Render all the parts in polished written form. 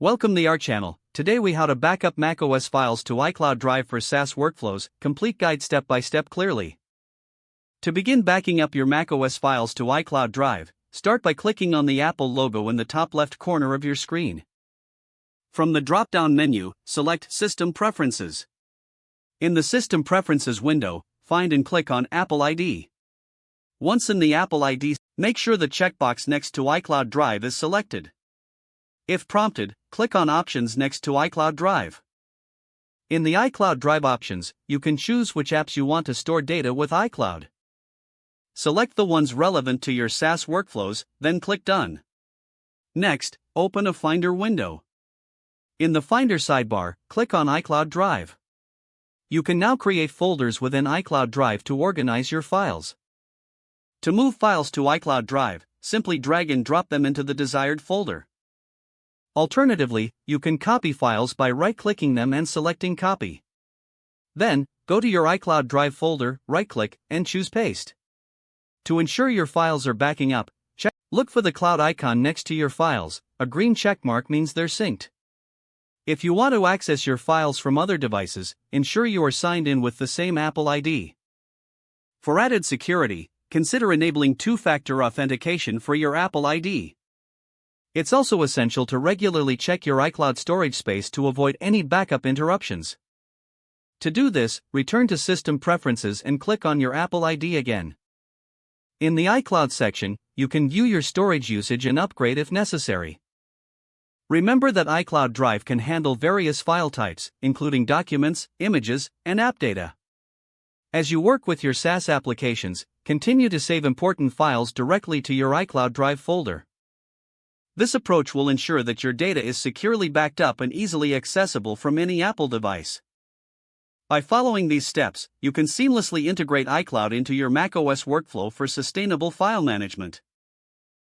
Welcome to our channel. Today we how to backup macOS files to iCloud Drive for SaaS workflows, complete guide step by step clearly. To begin backing up your macOS files to iCloud Drive, start by clicking on the Apple logo in the top left corner of your screen. From the drop-down menu, select System Preferences. In the System Preferences window, find and click on Apple ID. Once in the Apple ID, make sure the checkbox next to iCloud Drive is selected. If prompted, click on Options next to iCloud Drive. In the iCloud Drive options, you can choose which apps you want to store data with iCloud. Select the ones relevant to your SaaS workflows, then click Done. Next, open a Finder window. In the Finder sidebar, click on iCloud Drive. You can now create folders within iCloud Drive to organize your files. To move files to iCloud Drive, simply drag and drop them into the desired folder. Alternatively, you can copy files by right-clicking them and selecting Copy. Then, go to your iCloud Drive folder, right-click, and choose Paste. To ensure your files are backing up, look for the cloud icon next to your files. A green checkmark means they're synced. If you want to access your files from other devices, ensure you are signed in with the same Apple ID. For added security, consider enabling two-factor authentication for your Apple ID. It's also essential to regularly check your iCloud storage space to avoid any backup interruptions. To do this, return to System Preferences and click on your Apple ID again. In the iCloud section, you can view your storage usage and upgrade if necessary. Remember that iCloud Drive can handle various file types, including documents, images, and app data. As you work with your SaaS applications, continue to save important files directly to your iCloud Drive folder. This approach will ensure that your data is securely backed up and easily accessible from any Apple device. By following these steps, you can seamlessly integrate iCloud into your macOS workflow for sustainable file management.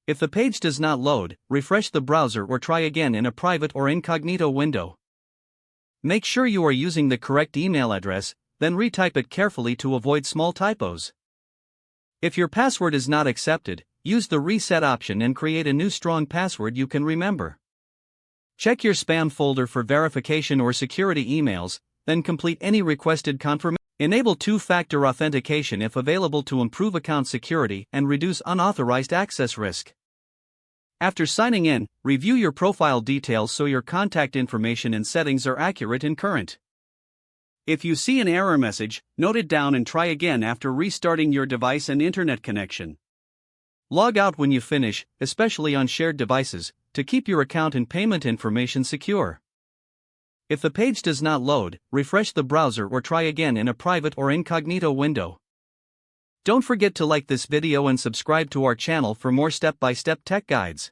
If the page does not load, refresh the browser or try again in a private or incognito window. Make sure you are using the correct email address, then retype it carefully to avoid small typos. If your password is not accepted, use the reset option and create a new strong password you can remember. Check your spam folder for verification or security emails, then complete any requested confirmation. Enable two-factor authentication if available to improve account security and reduce unauthorized access risk. After signing in, review your profile details so your contact information and settings are accurate and current. If you see an error message, note it down and try again after restarting your device and internet connection. Log out when you finish, especially on shared devices, to keep your account and payment information secure. If the page does not load, refresh the browser or try again in a private or incognito window. Don't forget to like this video and subscribe to our channel for more step-by-step tech guides.